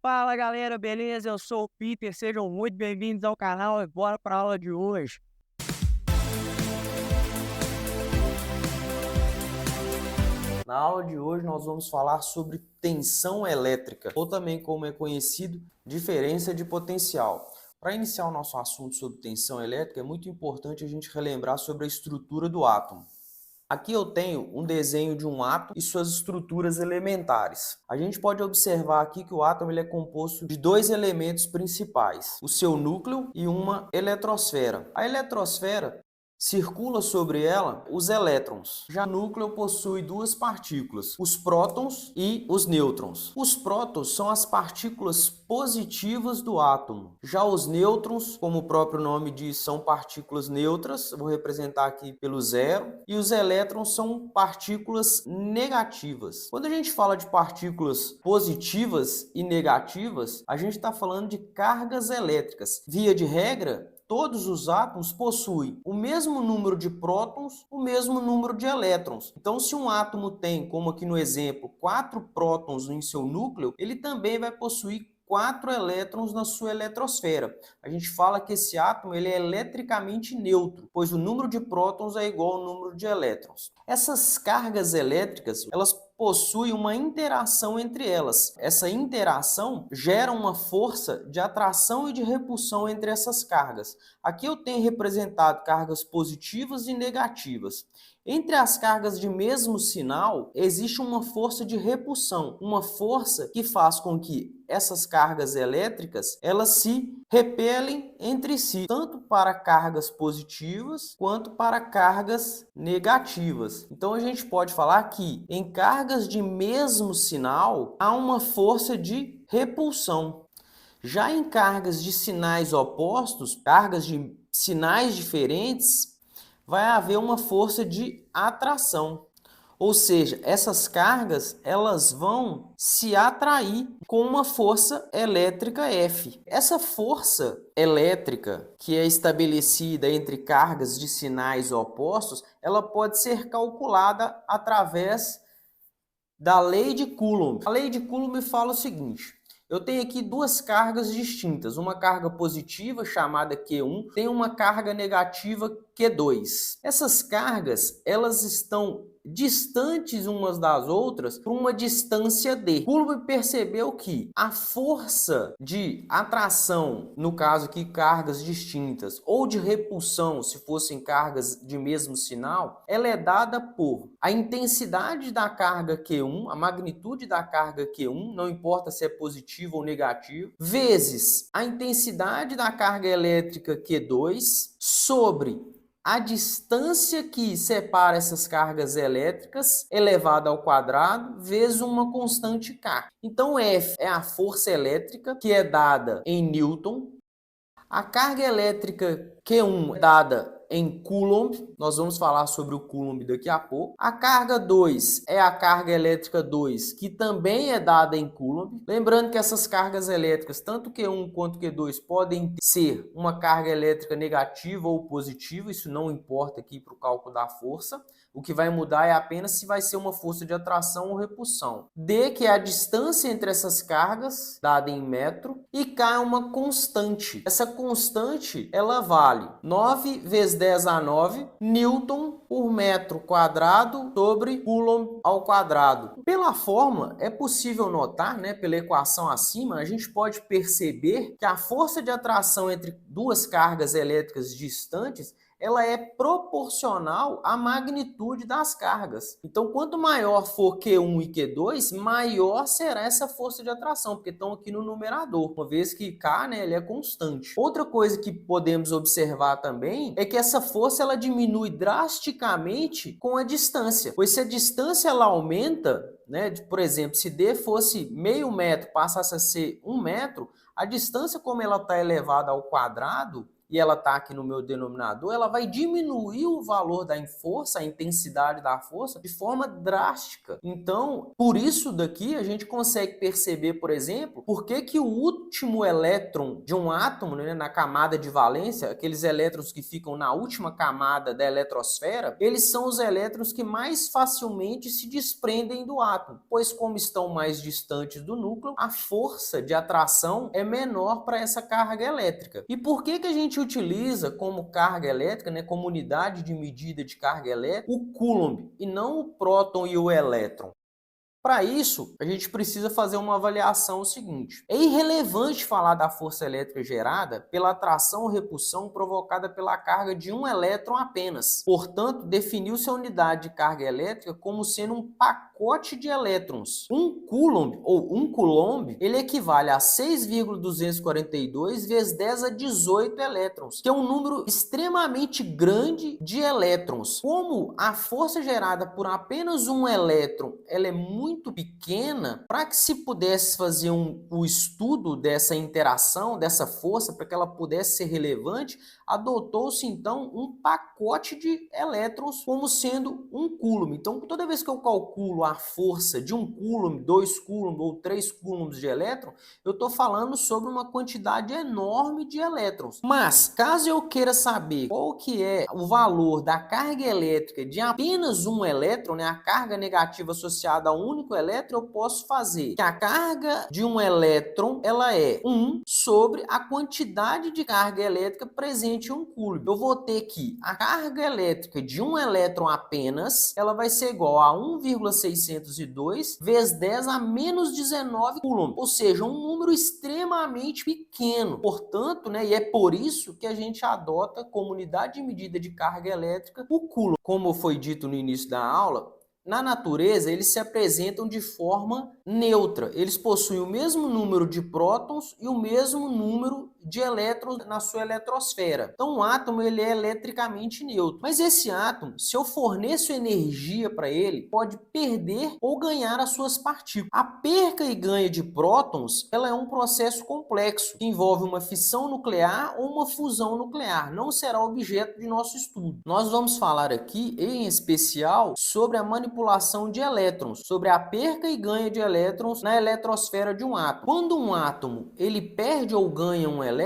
Fala galera, beleza? Eu sou o Peter, sejam muito bem-vindos ao canal e bora para a aula de hoje. Na aula de hoje nós vamos falar sobre tensão elétrica, ou também como é conhecido, diferença de potencial. Para iniciar o nosso assunto sobre tensão elétrica, é muito importante a gente relembrar sobre a estrutura do átomo. Aqui eu tenho um desenho de um átomo e suas estruturas elementares. A gente pode observar aqui que o átomo ele é composto de dois elementos principais, o seu núcleo e uma eletrosfera. A eletrosfera circula sobre ela os elétrons. Já o núcleo possui duas partículas, os prótons e os nêutrons. Os prótons são as partículas positivas do átomo. Já os nêutrons, como o próprio nome diz, são partículas neutras, vou representar aqui pelo zero, e os elétrons são partículas negativas. Quando a gente fala de partículas positivas e negativas, a gente está falando de cargas elétricas. Via de regra, todos os átomos possuem o mesmo número de prótons, o mesmo número de elétrons. Então, se um átomo tem, como aqui no exemplo, 4 prótons em seu núcleo, ele também vai possuir 4 elétrons na sua eletrosfera. A gente fala que esse átomo ele é eletricamente neutro, pois o número de prótons é igual ao número de elétrons. Essas cargas elétricas, elas possuem uma interação entre elas. Essa interação gera uma força de atração e de repulsão entre essas cargas. Aqui eu tenho representado cargas positivas e negativas. Entre as cargas de mesmo sinal, existe uma força de repulsão, uma força que faz com que essas cargas elétricas, elas se repelem entre si, tanto para cargas positivas quanto para cargas negativas. Então a gente pode falar que em cargas de mesmo sinal, há uma força de repulsão. Já em cargas de sinais opostos, cargas de sinais diferentes, vai haver uma força de atração. Ou seja, essas cargas elas vão se atrair com uma força elétrica F. Essa força elétrica que é estabelecida entre cargas de sinais opostos, ela pode ser calculada através da lei de Coulomb. A lei de Coulomb fala o seguinte: eu tenho aqui duas cargas distintas, uma carga positiva chamada Q1, tem uma carga negativa Q2. Essas cargas, elas estão distantes umas das outras por uma distância d. Coulomb percebeu que a força de atração, no caso aqui cargas distintas, ou de repulsão, se fossem cargas de mesmo sinal, ela é dada por a intensidade da carga Q1, a magnitude da carga Q1, não importa se é positivo ou negativo, vezes a intensidade da carga elétrica Q2 sobre a distância que separa essas cargas elétricas elevada ao quadrado vezes uma constante K. Então F é a força elétrica que é dada em Newton. A carga elétrica Q1 é dada em Coulomb, nós vamos falar sobre o Coulomb daqui a pouco. A carga 2 é a carga elétrica 2, que também é dada em Coulomb. Lembrando que essas cargas elétricas, tanto Q1 quanto Q2, podem ser uma carga elétrica negativa ou positiva, isso não importa aqui para o cálculo da força. O que vai mudar é apenas se vai ser uma força de atração ou repulsão. D, que é a distância entre essas cargas, dada em metro, e K é uma constante. Essa constante, ela vale 9 vezes 10 a 9 Newton por metro quadrado sobre Coulomb ao quadrado. Pela fórmula, é possível notar, pela equação acima, a gente pode perceber que a força de atração entre duas cargas elétricas distantes ela é proporcional à magnitude das cargas. Então, quanto maior for Q1 e Q2, maior será essa força de atração, porque estão aqui no numerador, uma vez que K, ele é constante. Outra coisa que podemos observar também é que essa força ela diminui drasticamente com a distância, pois se a distância ela aumenta, por exemplo, se D fosse meio metro, passasse a ser 1 metro, a distância como ela está elevada ao quadrado, e ela está aqui no meu denominador, ela vai diminuir o valor da força, a intensidade da força, de forma drástica. Então, por isso daqui a gente consegue perceber, por exemplo, por que o último elétron de um átomo, né, na camada de valência, aqueles elétrons que ficam na última camada da eletrosfera, eles são os elétrons que mais facilmente se desprendem do átomo, pois como estão mais distantes do núcleo, a força de atração é menor para essa carga elétrica. E por que a gente utiliza como carga elétrica, né, como unidade de medida de carga elétrica, o Coulomb e não o próton e o elétron? Para isso, a gente precisa fazer uma avaliação seguinte. É irrelevante falar da força elétrica gerada pela atração ou repulsão provocada pela carga de um elétron apenas. Portanto, definiu-se a unidade de carga elétrica como sendo um pacote de elétrons. Um Coulomb, ou um Coulomb, ele equivale a 6,242 vezes 10 a 18 elétrons, que é um número extremamente grande de elétrons. Como a força gerada por apenas um elétron, ela é muito pequena, para que se pudesse fazer o estudo dessa interação, dessa força, para que ela pudesse ser relevante, adotou-se então um pacote de elétrons como sendo um Coulomb. Então, toda vez que eu calculo a força de um Coulomb, 2 Coulomb ou 3 coulombs de elétron, eu estou falando sobre uma quantidade enorme de elétrons. Mas, caso eu queira saber qual que é o valor da carga elétrica de apenas um elétron, né, a carga negativa associada a um único elétron, eu posso fazer que a carga de um elétron ela é 1 sobre a quantidade de carga elétrica presente em um Coulomb. Eu vou ter que a carga elétrica de um elétron apenas, ela vai ser igual a 1,602 vezes 10 a menos 19 Coulomb, ou seja, um número extremamente pequeno. Portanto, né, e é por isso que a gente adota como unidade de medida de carga elétrica o Coulomb. Como foi dito no início da aula, na natureza, eles se apresentam de forma neutra. Eles possuem o mesmo número de prótons e o mesmo número de elétrons na sua eletrosfera. Então, o átomo ele é eletricamente neutro. Mas esse átomo, se eu forneço energia para ele, pode perder ou ganhar as suas partículas. A perca e ganho de prótons, ela é um processo complexo, que envolve uma fissão nuclear ou uma fusão nuclear. Não será objeto de nosso estudo. Nós vamos falar aqui, em especial, sobre a manipulação de elétrons, sobre a perca e ganho de elétrons na eletrosfera de um átomo. Quando um átomo ele perde ou ganha um elétron,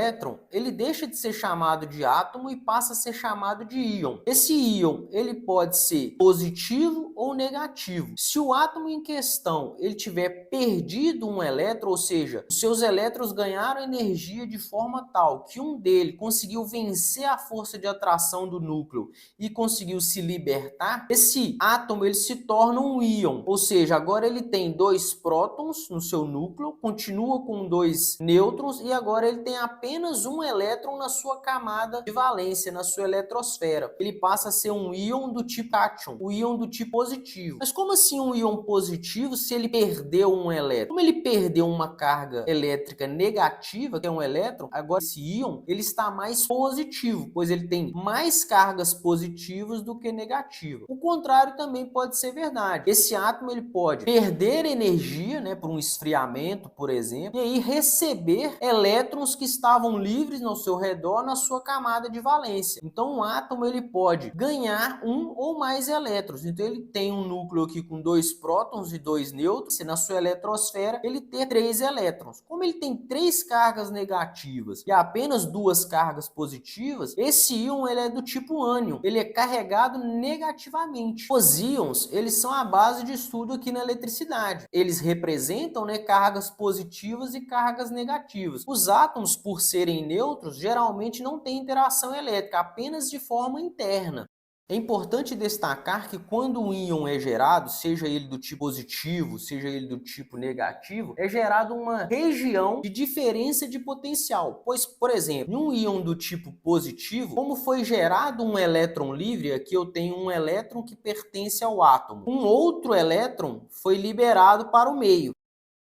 ele deixa de ser chamado de átomo e passa a ser chamado de íon. Esse íon ele pode ser positivo ou negativo. Se o átomo em questão ele tiver perdido um elétron, ou seja, os seus elétrons ganharam energia de forma tal que um deles conseguiu vencer a força de atração do núcleo e conseguiu se libertar, esse átomo ele se torna um íon, ou seja, agora ele tem 2 prótons no seu núcleo, continua com 2 nêutrons e agora ele tem apenas um elétron na sua camada de valência, na sua eletrosfera. Ele passa a ser um íon do tipo cátion, o íon do tipo positivo. Mas como assim um íon positivo se ele perdeu um elétron? Como ele perdeu uma carga elétrica negativa, que é um elétron, agora esse íon ele está mais positivo, pois ele tem mais cargas positivas do que negativas. O contrário também pode ser verdade. Esse átomo ele pode perder energia, né, por um esfriamento, por exemplo, e aí receber elétrons que estavam livres ao seu redor na sua camada de valência. Então, um átomo ele pode ganhar um ou mais elétrons. Então, ele tem um núcleo aqui com 2 prótons e 2 nêutrons, e na sua eletrosfera ele tem 3 elétrons. Como ele tem 3 cargas negativas e apenas 2 cargas positivas, esse íon ele é do tipo ânion. Ele é carregado negativamente. Os íons, eles são a base de estudo aqui na eletricidade. Eles representam, né, cargas positivas e cargas negativas. Os átomos, por serem neutros, geralmente não têm interação elétrica, apenas de forma interna. É importante destacar que quando um íon é gerado, seja ele do tipo positivo, seja ele do tipo negativo, é gerado uma região de diferença de potencial. Pois, por exemplo, em um íon do tipo positivo, como foi gerado um elétron livre, aqui eu tenho um elétron que pertence ao átomo. Um outro elétron foi liberado para o meio.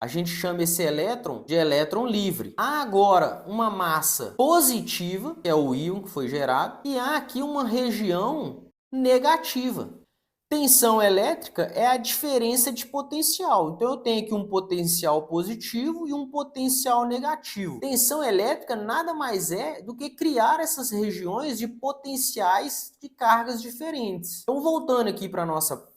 A gente chama esse elétron de elétron livre. Há agora uma massa positiva, que é o íon que foi gerado, e há aqui uma região negativa. Tensão elétrica é a diferença de potencial. Então eu tenho aqui um potencial positivo e um potencial negativo. Tensão elétrica nada mais é do que criar essas regiões de potenciais de cargas diferentes. Então voltando aqui para a nossa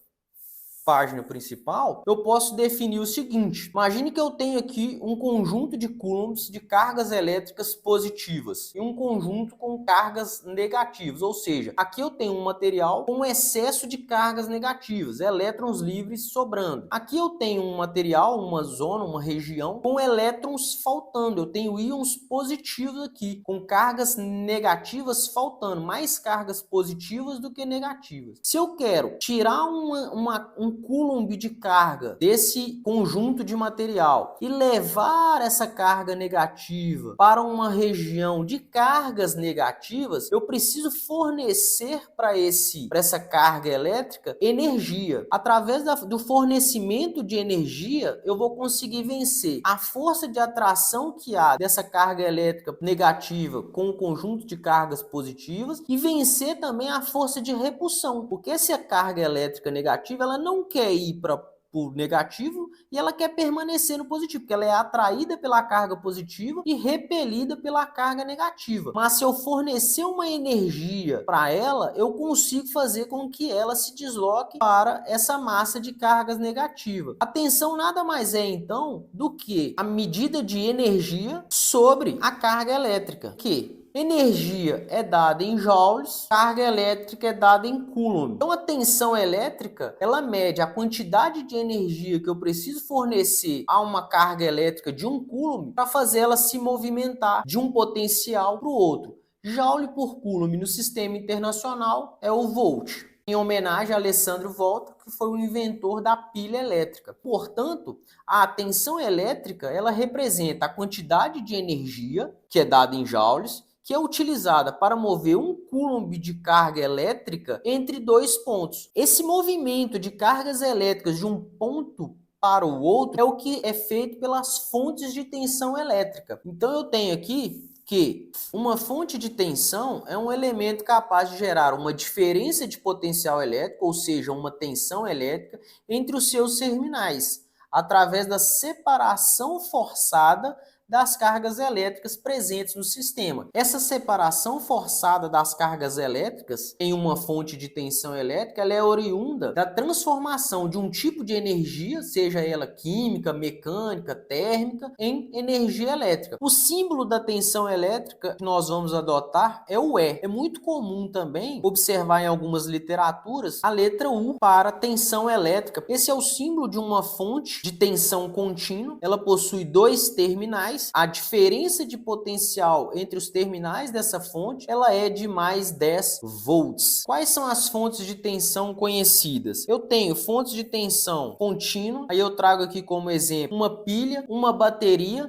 página principal, eu posso definir o seguinte: imagine que eu tenho aqui um conjunto de coulombs de cargas elétricas positivas e um conjunto com cargas negativas, ou seja, aqui eu tenho um material com excesso de cargas negativas, elétrons livres sobrando. Aqui eu tenho um material, uma zona, uma região com elétrons faltando, eu tenho íons positivos aqui, com cargas negativas faltando, mais cargas positivas do que negativas. Se eu quero tirar um coulomb de carga desse conjunto de material e levar essa carga negativa para uma região de cargas negativas, eu preciso fornecer para essa carga elétrica energia. Através do fornecimento de energia, eu vou conseguir vencer a força de atração que há dessa carga elétrica negativa com o conjunto de cargas positivas e vencer também a força de repulsão, porque essa carga elétrica negativa ela não quer ir para o negativo e ela quer permanecer no positivo, porque ela é atraída pela carga positiva e repelida pela carga negativa. Mas se eu fornecer uma energia para ela, eu consigo fazer com que ela se desloque para essa massa de cargas negativas. A tensão nada mais é então do que a medida de energia sobre a carga elétrica, que energia é dada em joules, carga elétrica é dada em coulomb. Então a tensão elétrica, ela mede a quantidade de energia que eu preciso fornecer a uma carga elétrica de um coulomb para fazer ela se movimentar de um potencial para o outro. Joule por coulomb no sistema internacional é o volt, em homenagem a Alessandro Volta, que foi o inventor da pilha elétrica. Portanto, a tensão elétrica, ela representa a quantidade de energia que é dada em joules, que é utilizada para mover um coulomb de carga elétrica entre dois pontos. Esse movimento de cargas elétricas de um ponto para o outro é o que é feito pelas fontes de tensão elétrica. Então eu tenho aqui que uma fonte de tensão é um elemento capaz de gerar uma diferença de potencial elétrico, ou seja, uma tensão elétrica, entre os seus terminais, através da separação forçada das cargas elétricas presentes no sistema. Essa separação forçada das cargas elétricas em uma fonte de tensão elétrica, ela é oriunda da transformação de um tipo de energia, seja ela química, mecânica, térmica, em energia elétrica. O símbolo da tensão elétrica que nós vamos adotar é o E. É muito comum também observar em algumas literaturas a letra U para tensão elétrica. Esse é o símbolo de uma fonte de tensão contínua. Ela possui dois terminais. A diferença de potencial entre os terminais dessa fonte, ela é de mais 10 volts. Quais são as fontes de tensão conhecidas? Eu tenho fontes de tensão contínua, aí eu trago aqui como exemplo uma pilha, uma bateria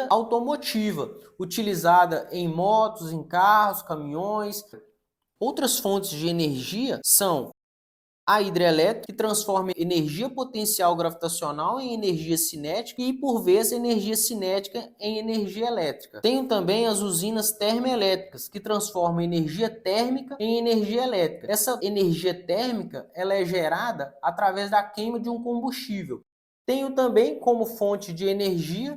automotiva, utilizada em motos, em carros, caminhões. Outras fontes de energia são a hidrelétrica, que transforma energia potencial gravitacional em energia cinética e, por vezes, energia cinética em energia elétrica. Tenho também as usinas termoelétricas, que transformam energia térmica em energia elétrica. Essa energia térmica ela é gerada através da queima de um combustível. Tenho também como fonte de energia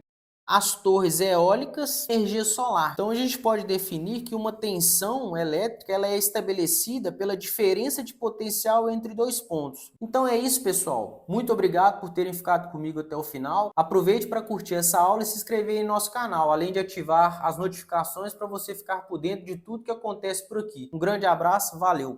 as torres eólicas, energia solar. Então a gente pode definir que uma tensão elétrica ela é estabelecida pela diferença de potencial entre dois pontos. Então é isso, pessoal. Muito obrigado por terem ficado comigo até o final. Aproveite para curtir essa aula e se inscrever em nosso canal, além de ativar as notificações para você ficar por dentro de tudo que acontece por aqui. Um grande abraço, valeu!